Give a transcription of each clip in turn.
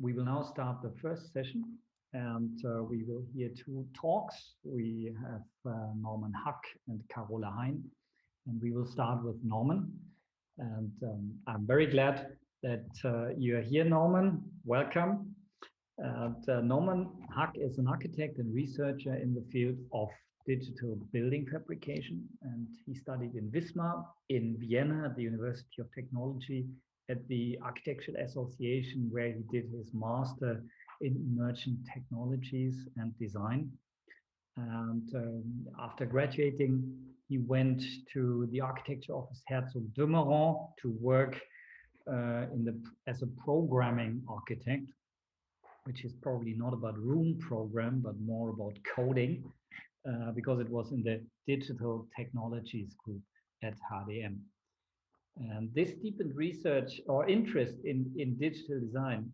We will now start the first session, and we will hear two talks. We have Norman Huck and Carola Hein, and we will start with Norman. And I'm very glad that you are here, Norman. Welcome. And Norman Huck is an architect and researcher in the field of digital building fabrication, and he studied in Wismar, in Vienna at the University of Technology, at the Architectural Association, where he did his master in emerging technologies and design. And after graduating, he went to the architecture office Herzog de Meuron to work as a programming architect, which is probably not about room program, but more about coding, because it was in the digital technologies group at HDM. And this deepened research or interest in digital design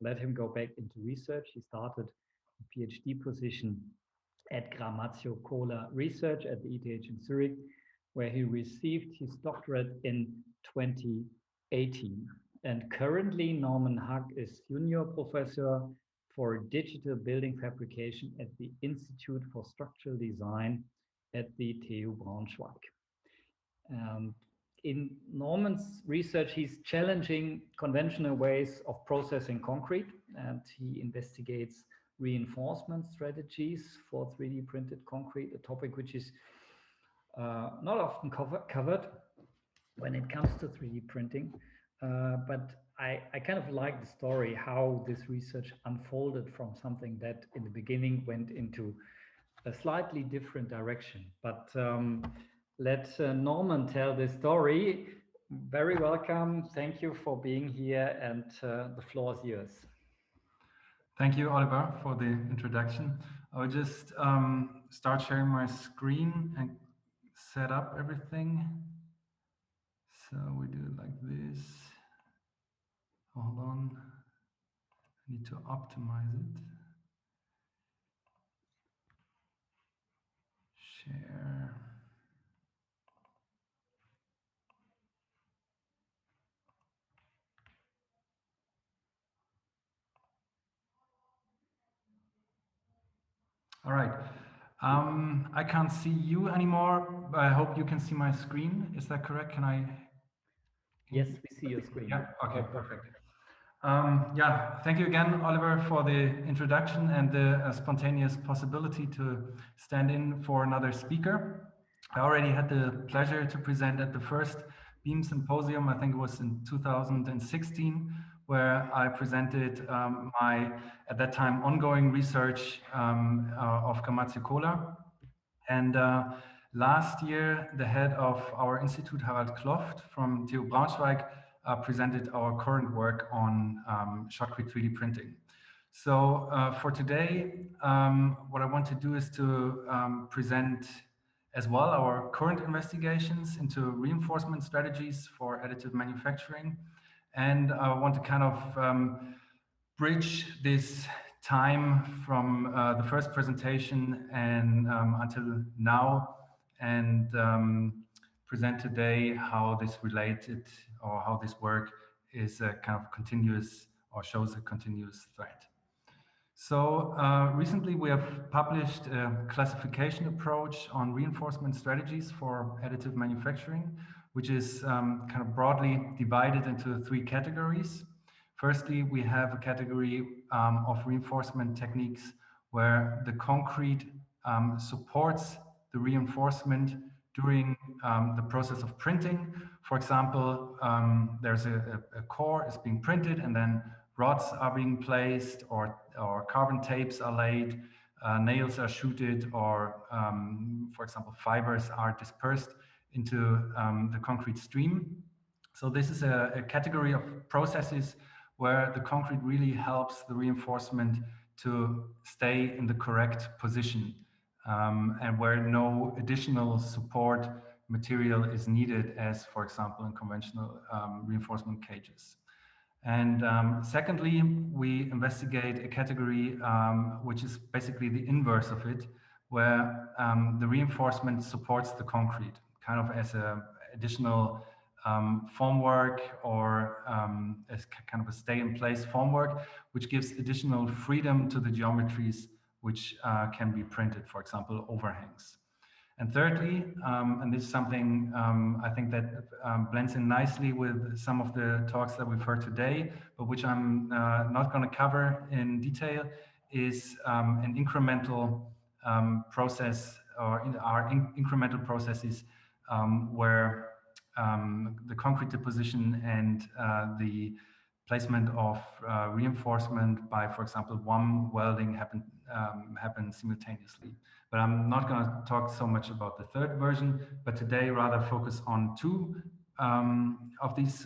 led him go back into research. He started a PhD position at Gramazio Kohler Research at the ETH in Zurich, where he received his doctorate in 2018. And currently, Norman Huck is Junior Professor for Digital Building Fabrication at the Institute for Structural Design at the TU Braunschweig. In Norman's research, he's challenging conventional ways of processing concrete, and he investigates reinforcement strategies for 3D printed concrete, a topic which is not often covered when it comes to 3D printing. But I kind of like the story, how this research unfolded from something that in the beginning went into a slightly different direction. But let Norman tell the story. Very welcome. Thank you for being here, and the floor is yours. Thank you, Oliver, for the introduction. I'll just start sharing my screen and set up everything. So we do it like this. Hold on. I need to optimize it. Share. All right. I can't see you anymore, but I hope you can see my screen. Is that correct? Can I? Yes, we see your screen. Yeah, okay, perfect. Yeah, thank you again, Oliver, for the introduction and the spontaneous possibility to stand in for another speaker. I already had the pleasure to present at the first BEAM Symposium, I think it was in 2016, where I presented my, at that time, ongoing research of Gramazio Kohler. And last year, the head of our institute, Harald Kloft from TU Braunschweig, presented our current work on shotcrete 3D printing. So for today, what I want to do is to present as well our current investigations into reinforcement strategies for additive manufacturing. And I want to kind of bridge this time from the first presentation and until now, and present today how this related or how this work is a kind of continuous or shows a continuous thread. So recently we have published a classification approach on reinforcement strategies for additive manufacturing, which is kind of broadly divided into three categories. Firstly, we have a category of reinforcement techniques where the concrete supports the reinforcement during the process of printing. For example, there's a core is being printed, and then rods are being placed, or carbon tapes are laid, nails are shooted, or for example, fibers are dispersed into the concrete stream. So this is a category of processes where the concrete really helps the reinforcement to stay in the correct position, and where no additional support material is needed, as for example in conventional reinforcement cages. And secondly, we investigate a category which is basically the inverse of it, where the reinforcement supports the concrete, kind of as an additional formwork or as kind of a stay-in-place formwork, which gives additional freedom to the geometries which can be printed, for example, overhangs. And thirdly, and this is something I think that blends in nicely with some of the talks that we've heard today, but which I'm not going to cover in detail, is an incremental process, or our incremental processes where the concrete deposition and the placement of reinforcement by, for example, one welding happen simultaneously. But I'm not going to talk so much about the third version, but today rather focus on two of these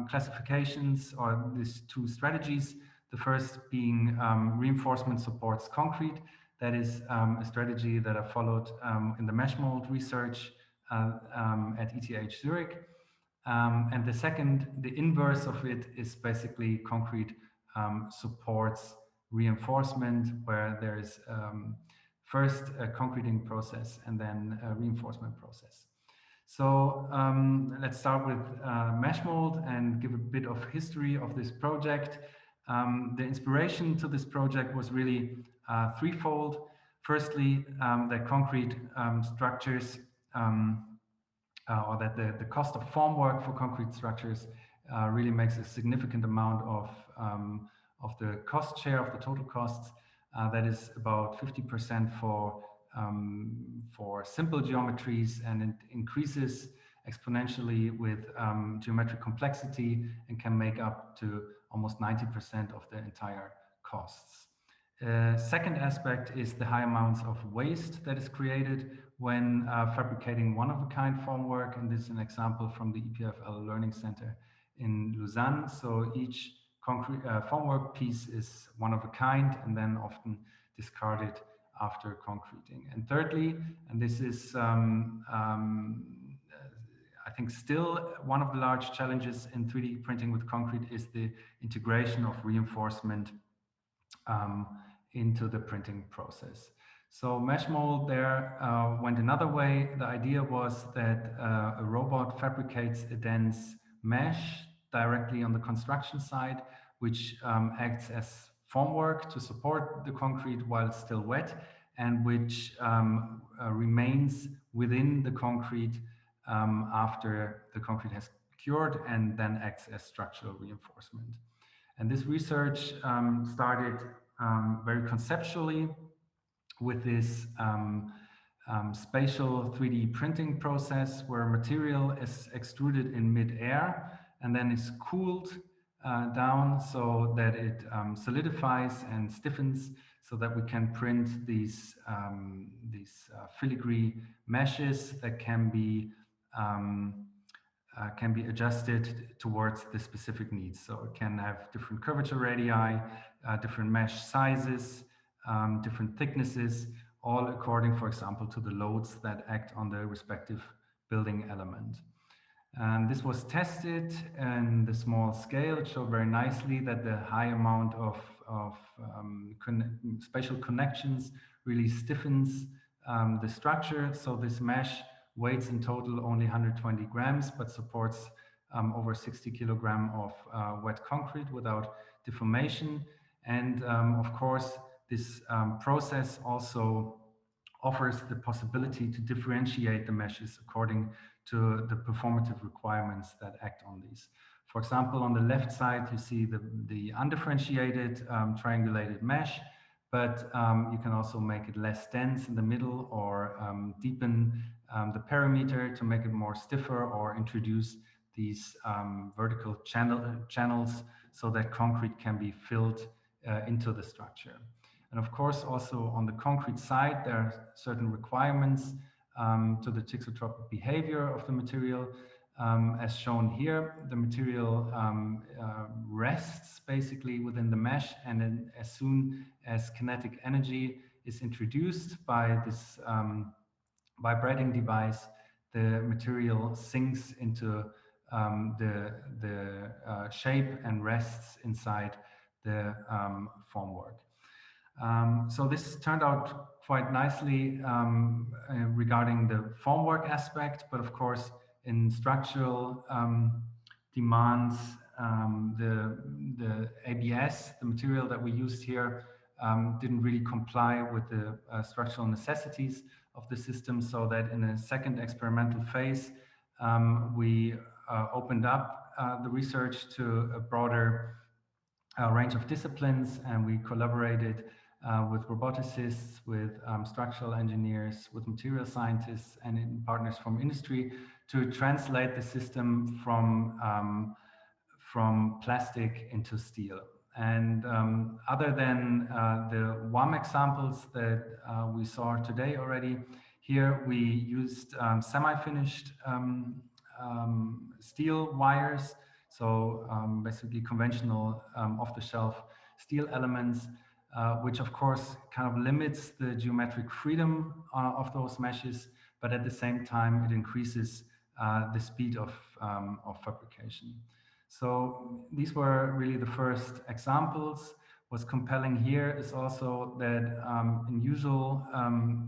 classifications, or these two strategies. The first being reinforcement supports concrete. That is a strategy that I followed in the mesh mold research at ETH Zurich. And the second, the inverse of it, is basically concrete supports reinforcement, where there is first a concreting process and then a reinforcement process. So let's start with mesh mold and give a bit of history of this project. The inspiration to this project was really threefold. Firstly, that concrete structures, or that the cost of formwork for concrete structures really makes a significant amount of the cost share of the total costs. That is about 50% for simple geometries, and it increases exponentially with geometric complexity and can make up to almost 90% of the entire costs. Second aspect is the high amounts of waste that is created when fabricating one-of-a-kind formwork, and this is an example from the EPFL Learning Center in Lausanne. So each concrete formwork piece is one of a kind and then often discarded after concreting. And thirdly, and this is I think still one of the large challenges in 3D printing with concrete, is the integration of reinforcement into the printing process. So mesh mold there went another way. The idea was that a robot fabricates a dense mesh directly on the construction site, which acts as formwork to support the concrete while it's still wet, and which remains within the concrete after the concrete has cured, and then acts as structural reinforcement. And this research started very conceptually with this spatial 3D printing process, where material is extruded in mid-air and then is cooled down so that it solidifies and stiffens, so that we can print these filigree meshes that can be adjusted towards the specific needs. So it can have different curvature radii, different mesh sizes, different thicknesses, all according, for example, to the loads that act on the respective building element. And this was tested in the small scale. It showed very nicely that the high amount of spatial connections really stiffens the structure. So this mesh weighs in total only 120 grams, but supports over 60 kilograms of wet concrete without deformation. And of course, this process also offers the possibility to differentiate the meshes according to the performative requirements that act on these. For example, on the left side, you see the undifferentiated triangulated mesh, but you can also make it less dense in the middle, or deepen the perimeter to make it more stiffer, or introduce these vertical channels so that concrete can be filled into the structure. And of course, also on the concrete side, there are certain requirements to the thixotropic behavior of the material. As shown here, the material rests basically within the mesh, and then as soon as kinetic energy is introduced by this vibrating device, the material sinks into the shape and rests inside the formwork. So this turned out quite nicely regarding the formwork aspect, but of course in structural demands, the ABS, the material that we used here, didn't really comply with the structural necessities of the system, so that in a second experimental phase, we opened up the research to a broader range of disciplines, and we collaborated with roboticists, with structural engineers, with material scientists, and partners from industry to translate the system from plastic into steel. And other than the WAM examples that we saw today already, here we used semi-finished steel wires, so basically conventional off-the-shelf steel elements, which of course kind of limits the geometric freedom of those meshes, but at the same time it increases the speed of fabrication. So these were really the first examples. What's compelling here is also that in usual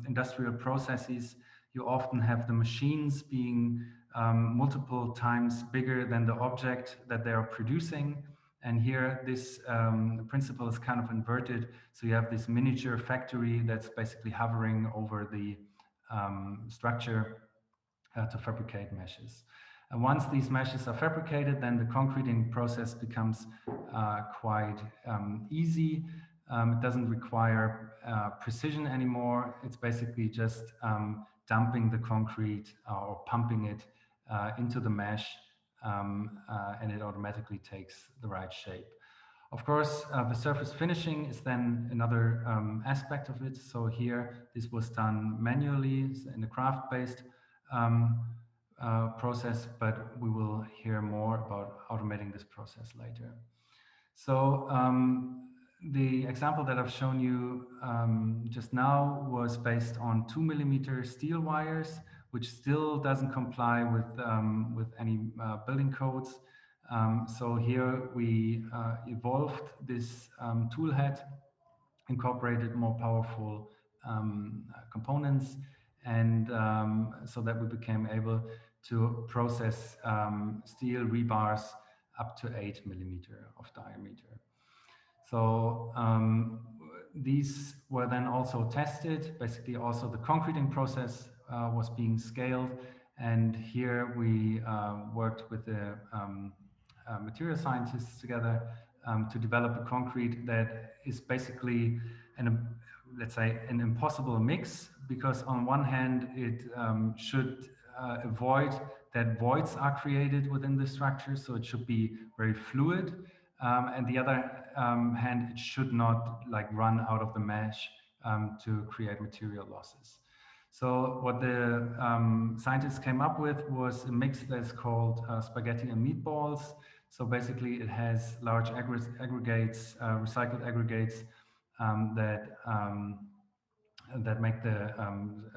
industrial processes, you often have the machines being multiple times bigger than the object that they are producing. And here this principle is kind of inverted. So you have this miniature factory that's basically hovering over the structure to fabricate meshes. And once these meshes are fabricated, then the concreting process becomes quite easy. It doesn't require precision anymore. It's basically just dumping the concrete or pumping it into the mesh, and it automatically takes the right shape. Of course, the surface finishing is then another aspect of it. So here, this was done manually in a craft-based process, but we will hear more about automating this process later. So the example that I've shown you just now was based on 2mm steel wires, which still doesn't comply with any building codes. So here we evolved this tool head, incorporated more powerful components, and so that we became able to process steel rebars up to 8mm of diameter. So these were then also tested. Basically, also the concreting process was being scaled, and here we worked with the material scientists together to develop a concrete that is basically let's say an impossible mix, because on one hand it should avoid that voids are created within the structure, so it should be very fluid, and the other hand, it should not like run out of the mesh to create material losses. So what the scientists came up with was a mix that's called spaghetti and meatballs. So basically it has large aggregates, recycled aggregates that make the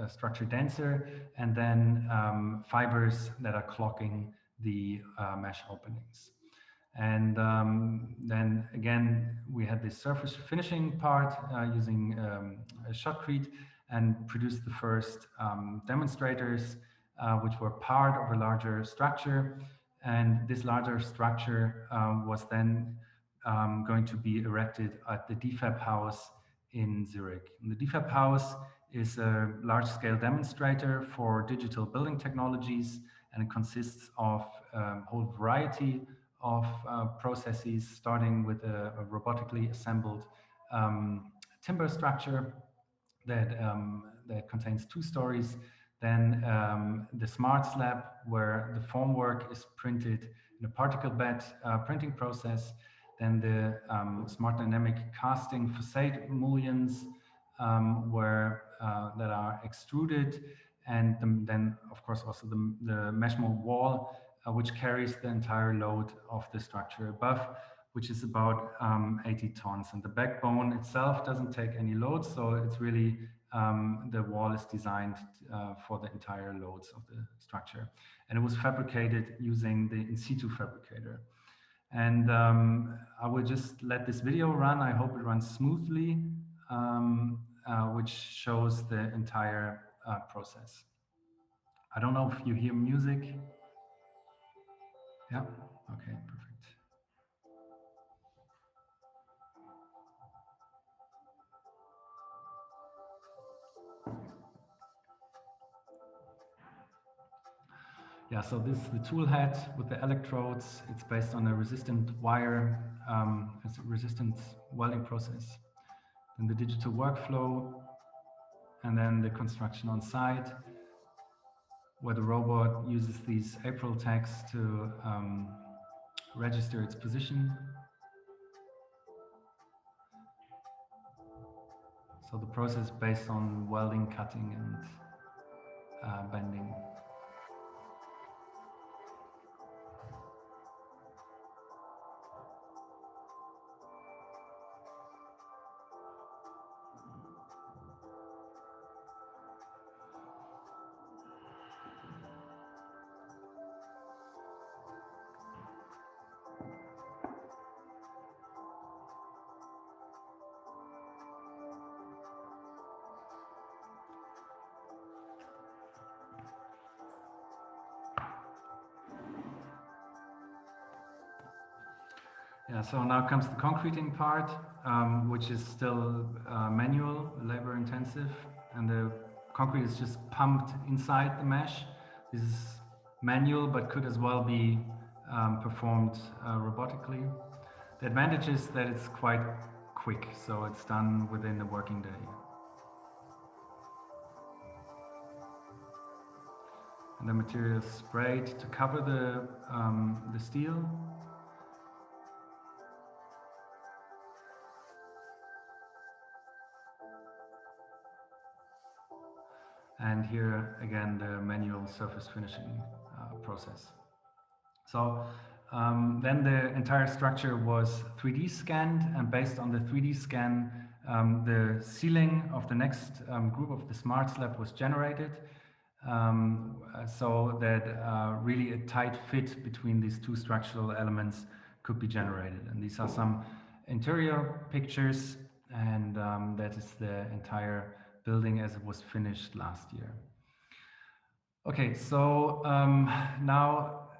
structure denser, and then fibers that are clogging the mesh openings. And then again, we had this surface finishing part using a shotcrete, and produced the first demonstrators, which were part of a larger structure. And this larger structure was then going to be erected at the DFAB house in Zurich. And the DFAB house is a large-scale demonstrator for digital building technologies, and it consists of a whole variety of processes, starting with a robotically assembled timber structure that contains 2 stories. Then the smart slab, where the formwork is printed in a particle bed printing process. Then the smart dynamic casting facade mullions, where that are extruded, and then of course also the mesh mold wall, which carries the entire load of the structure above, which is about 80 tons. And the backbone itself doesn't take any load, so it's really the wall is designed for the entire loads of the structure. And it was fabricated using the in situ fabricator. And I will just let this video run. I hope it runs smoothly, which shows the entire process. I don't know if you hear music. Yeah, okay, perfect. Yeah, so this is the tool head with the electrodes. It's based on a resistant wire, it's a resistant welding process. Then the digital workflow, and then the construction on site, where the robot uses these April tags to register its position. So the process based on welding, cutting, and bending. Yeah, so now comes the concreting part, which is still manual, labor intensive, and the concrete is just pumped inside the mesh. This is manual, but could as well be performed robotically. The advantage is that it's quite quick, so it's done within a working day. And the material is sprayed to cover the steel. And here again, the manual surface finishing process. So then the entire structure was 3D scanned, and based on the 3D scan, the ceiling of the next group of the smart slab was generated, so that really a tight fit between these two structural elements could be generated. And these are some interior pictures, and that is the entire building as it was finished last year. Okay, so now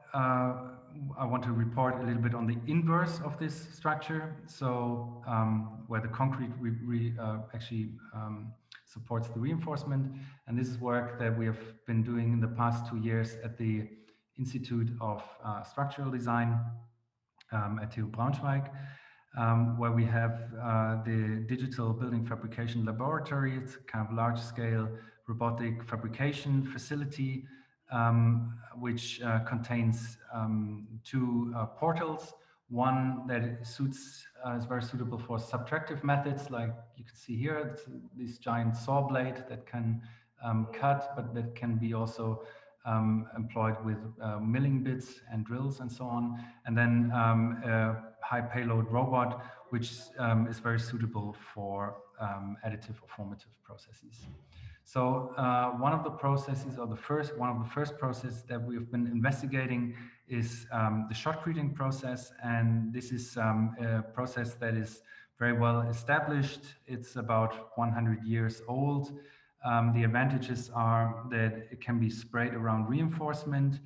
I want to report a little bit on the inverse of this structure. So where the concrete actually supports the reinforcement. And this is work that we have been doing in the past 2 years at the Institute of Structural Design at TU Braunschweig. Where we have the Digital Building Fabrication Laboratory. It's kind of large-scale robotic fabrication facility, which contains 2 portals. One that is very suitable for subtractive methods, like you can see here. It's this giant saw blade that can cut, but that can be also employed with milling bits and drills and so on. And then high payload robot, which is very suitable for additive or formative processes. So one of the processes, or one of the first processes that we have been investigating is the shotcreting process, and this is a process that is very well established. It's about 100 years old. The advantages are that it can be sprayed around reinforcement,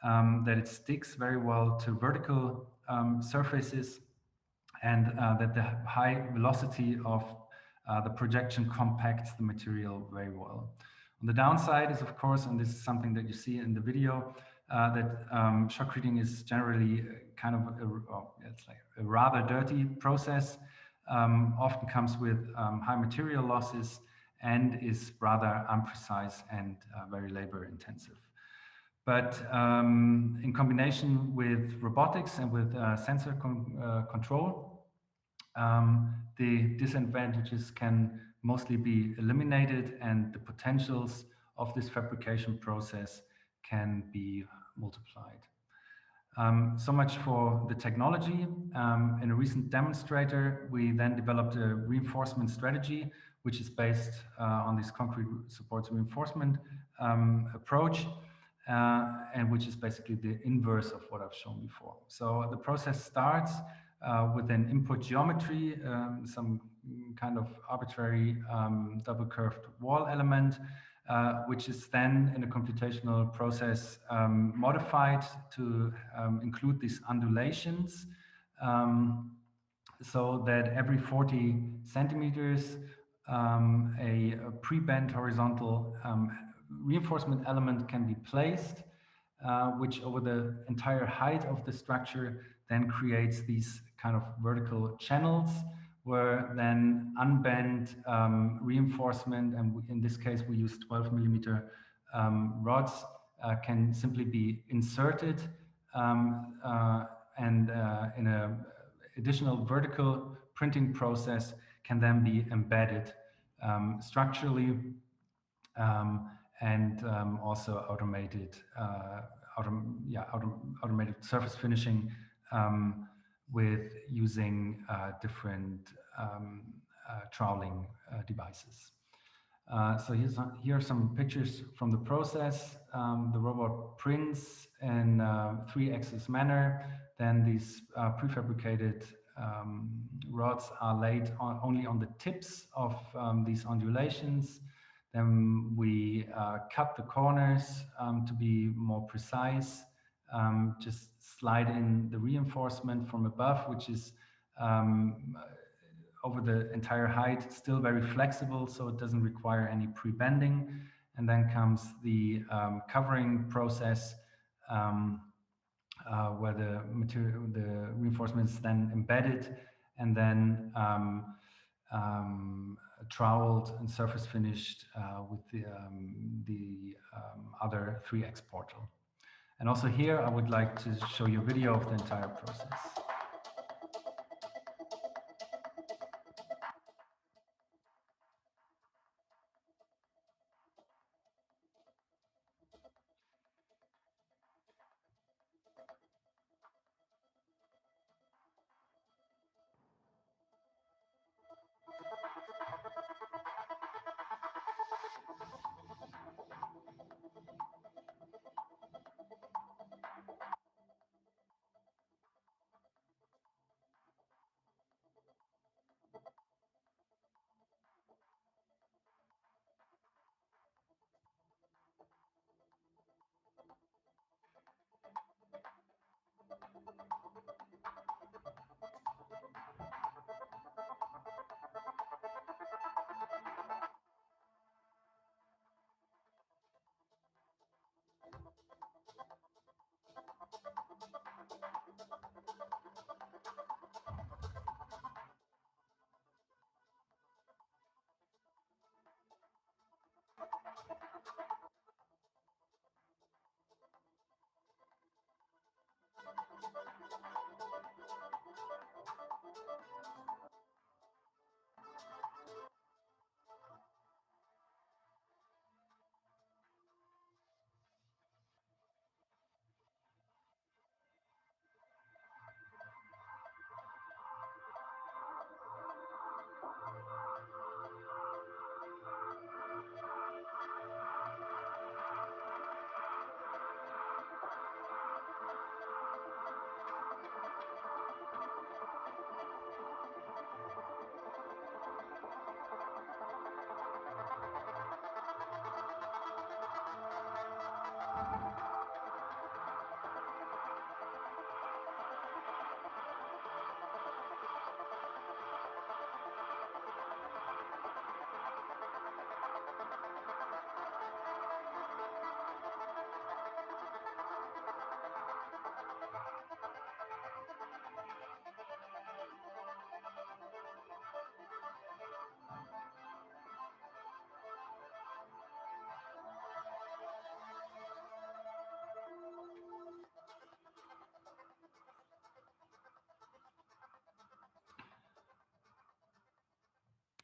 that it sticks very well to vertical surfaces, and that the high velocity of the projection compacts the material very well. On the downside is, of course, and this is something that you see in the video, that shotcreting is generally kind of it's like a rather dirty process, often comes with high material losses, and is rather imprecise and very labor intensive. But in combination with robotics and with sensor control, the disadvantages can mostly be eliminated, and the potentials of this fabrication process can be multiplied. So much for the technology. In a recent demonstrator, we then developed a reinforcement strategy, which is based on this concrete supports reinforcement approach, and which is basically the inverse of what I've shown before. So the process starts with an input geometry, some kind of arbitrary double curved wall element, which is then in a computational process modified to include these undulations, so that every 40 centimeters a pre-bent horizontal reinforcement element can be placed, which over the entire height of the structure then creates these kind of vertical channels, where then unbent reinforcement, and in this case we use 12 millimeter rods, can simply be inserted and in a additional vertical printing process can then be embedded structurally, and also automated automated surface finishing with using different troweling devices. So here are some pictures from the process. The robot prints in 3-axis manner. Then these prefabricated rods are laid only on the tips of these undulations. Then we cut the corners to be more precise. Just slide in the reinforcement from above, which is over the entire height, still very flexible, so it doesn't require any pre-bending. And then comes the covering process, where the reinforcement is then embedded and then troweled and surface finished with the other 3X portal. And also here, I would like to show you a video of the entire process.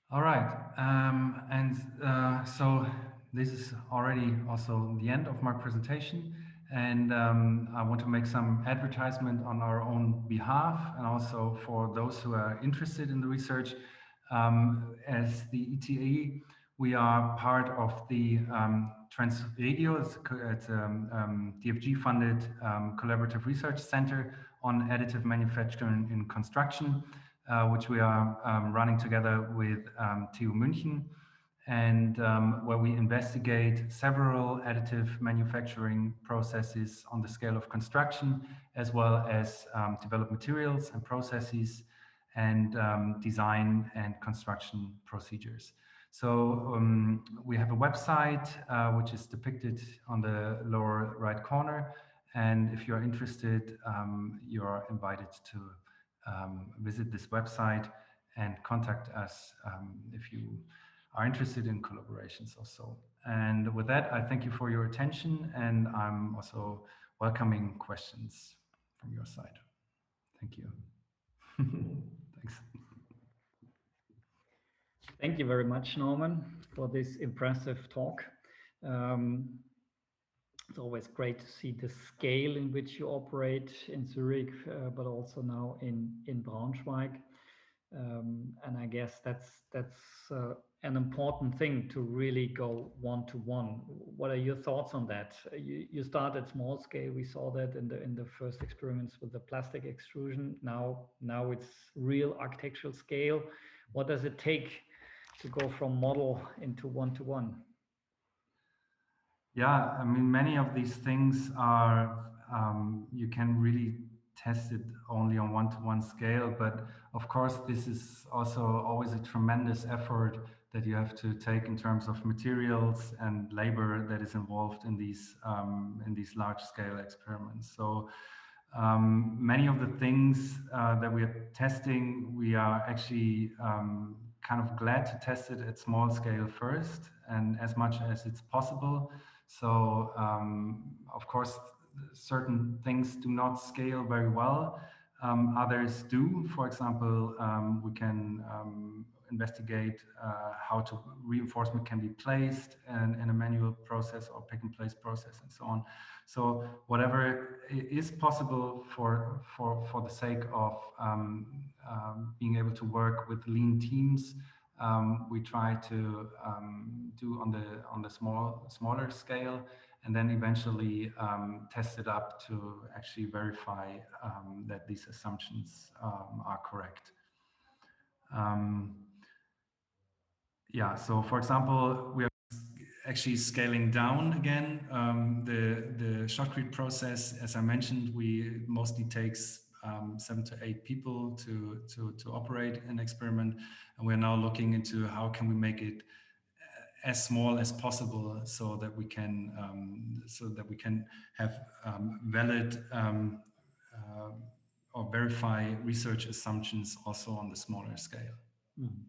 All right, so this is already also the end of my presentation, and I want to make some advertisement on our own behalf and also for those who are interested in the research. As the ETH, we are part of the Transregio, it's a DFG-funded collaborative research center on additive manufacturing in construction, which we are running together with TU München. and where we investigate several additive manufacturing processes on the scale of construction, as well as develop materials and processes, and design and construction procedures. So we have a website which is depicted on the lower right corner, and if you're interested, you're invited to visit this website and contact us if you are interested in collaborations or so. And with that, I thank you for your attention, and I'm also welcoming questions from your side. Thank you. Thanks. Thank you very much, Norman, for this impressive talk. It's always great to see the scale in which you operate in Zurich, but also now in Braunschweig. And I guess that's an important thing to really go one-to-one. What are your thoughts on that? You started small scale. We saw that in the first experiments with the plastic extrusion. Now it's real architectural scale. What does it take to go from model into one-to-one? Yeah, I mean, many of these things are, you can really test it only on one-to-one scale, but of course, this is also always a tremendous effort that you have to take in terms of materials and labor that is involved in these large-scale experiments. So many of the things that we are testing, we are actually kind of glad to test it at small scale first, and as much as it's possible. So of course, certain things do not scale very well. Others do. For example, we can investigate how reinforcement can be placed in a manual process or pick and place process and so on. So whatever is possible for the sake of being able to work with lean teams, we try to do on the smaller scale, and then eventually test it up to actually verify that these assumptions are correct. Yeah, so for example, we are actually scaling down again. The shotcrete process, as I mentioned, mostly takes 7 to 8 people to operate an experiment, and we're now looking into how can we make it as small as possible so that we can have valid or verify research assumptions also on the smaller scale. Mm.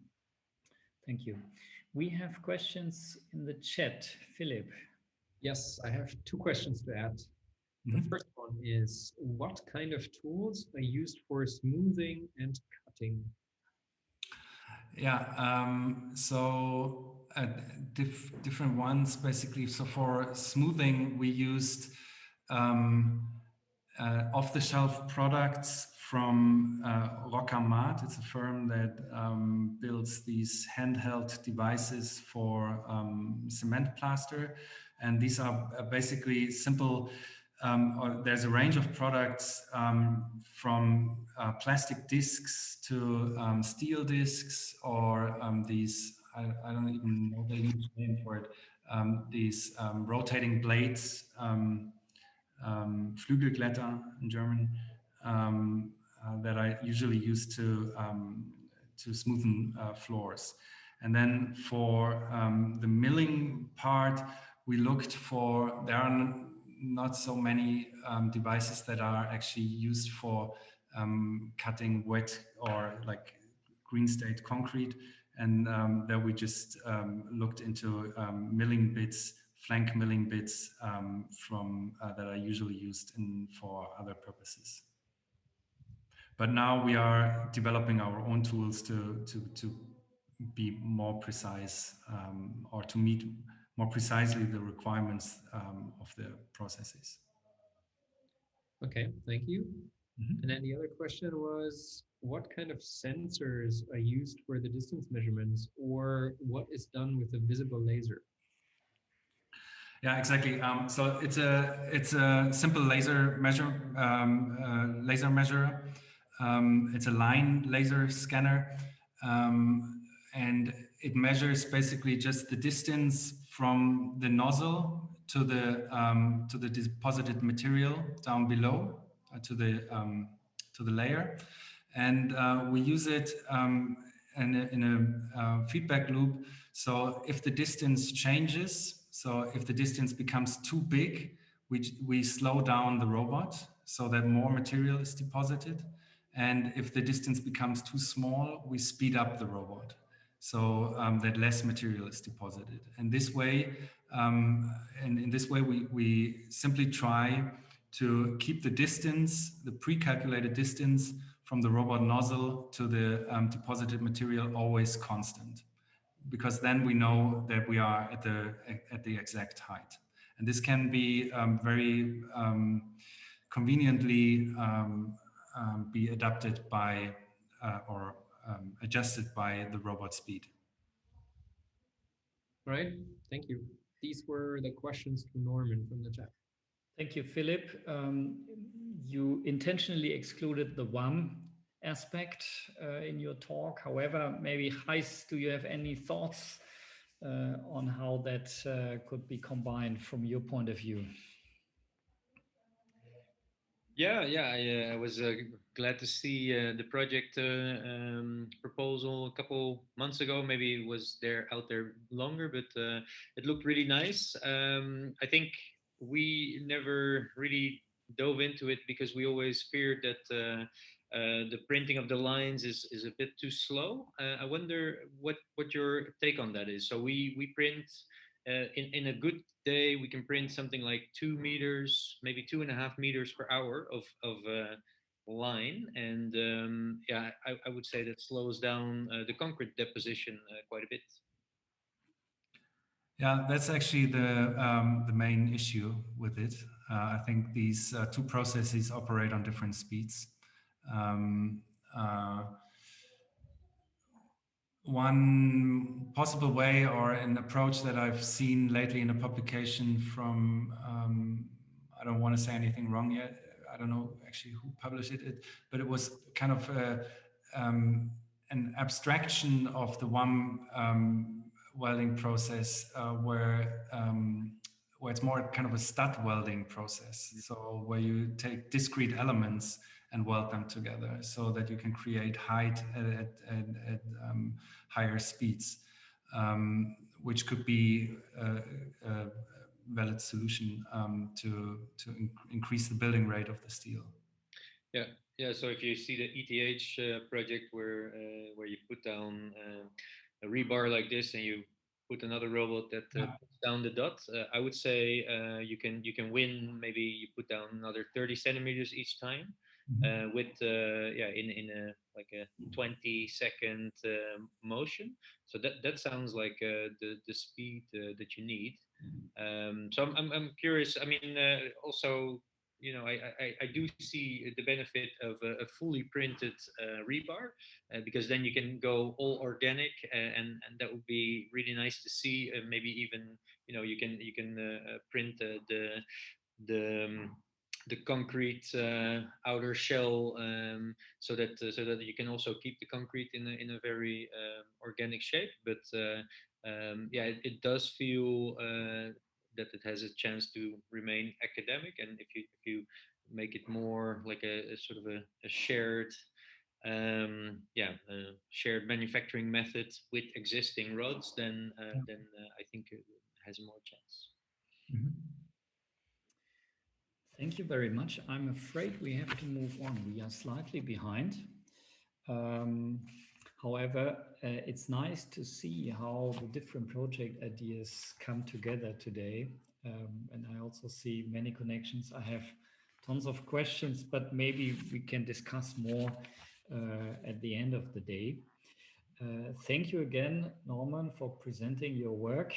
Thank you. We have questions in the chat. Philip. Yes, I have 2 questions to add. The first one is, what kind of tools are used for smoothing and cutting? Yeah, so different ones basically. So for smoothing, we used off-the-shelf products from Rockamat. It's a firm that builds these handheld devices for cement plaster, and these are basically simple. There's a range of products from plastic discs to steel discs, or these, I don't even know the English name for it, these rotating blades, Flügelglätter in German, that I usually use to smoothen floors. And then for the milling part, we looked for, there are not so many devices that are actually used for cutting wet or like green state concrete, and there we just looked into milling bits, flank milling bits from that are usually used for other purposes. But now we are developing our own tools to be more precise or to meet more precisely the requirements of the processes. Okay, thank you. And then the other question was, what kind of sensors are used for the distance measurements, or what is done with a visible laser? Yeah, exactly. So it's a simple laser measure. It's a line laser scanner, and it measures basically just the distance from the nozzle to the deposited material down below to the layer, and we use it in a feedback loop. So if the distance changes, so if the distance becomes too big, we slow down the robot so that more material is deposited. And if the distance becomes too small, we speed up the robot so that less material is deposited. And this way, in this way, we simply try to keep the distance, the pre-calculated distance from the robot nozzle to the deposited material always constant, because then we know that we are at the exact height. And this can be very conveniently be adapted by or adjusted by the robot speed. All right, thank you. These were the questions to Norman from the chat. Thank you, Philip. You intentionally excluded the WAM aspect in your talk. However, maybe Gijs, do you have any thoughts on how that could be combined from your point of view? Yeah, I was glad to see the project proposal a couple months ago. Maybe it was out there longer, but it looked really nice. I think we never really dove into it because we always feared that the printing of the lines is a bit too slow. I wonder what your take on that is. So we print in a good day, we can print something like 2 meters, maybe 2.5 meters per hour of line, and yeah, I would say that slows down the concrete deposition quite a bit. Yeah, that's actually the main issue with it. I think these two processes operate on different speeds. One possible way or an approach that I've seen lately in a publication from, I don't want to say anything wrong yet, I don't know actually who published it, but it was kind of an abstraction of the one welding process where it's more kind of a stud welding process. So where you take discrete elements and weld them together so that you can create height at higher speeds, which could be a valid solution to increase the building rate of the steel. Yeah. So if you see the ETH project where you put down a rebar like this and you put another robot that puts down the dot, I would say you can win. Maybe you put down another 30 centimeters each time. With in a like a 20-second motion. So that sounds like the speed that you need. So I'm curious. I mean, also, you know, I do see the benefit of a fully printed rebar because then you can go all organic, and that would be really nice to see. Maybe even, you know, you can print the concrete outer shell, so that you can also keep the concrete in a very organic shape. But yeah, it does feel that it has a chance to remain academic, and if you make it more like a sort of a shared shared manufacturing method with existing rods, then I think it has more chance. Thank you very much. I'm afraid we have to move on. We are slightly behind. However, it's nice to see how the different project ideas come together today. And I also see many connections. I have tons of questions, but maybe we can discuss more at the end of the day. Thank you again, Norman, for presenting your work.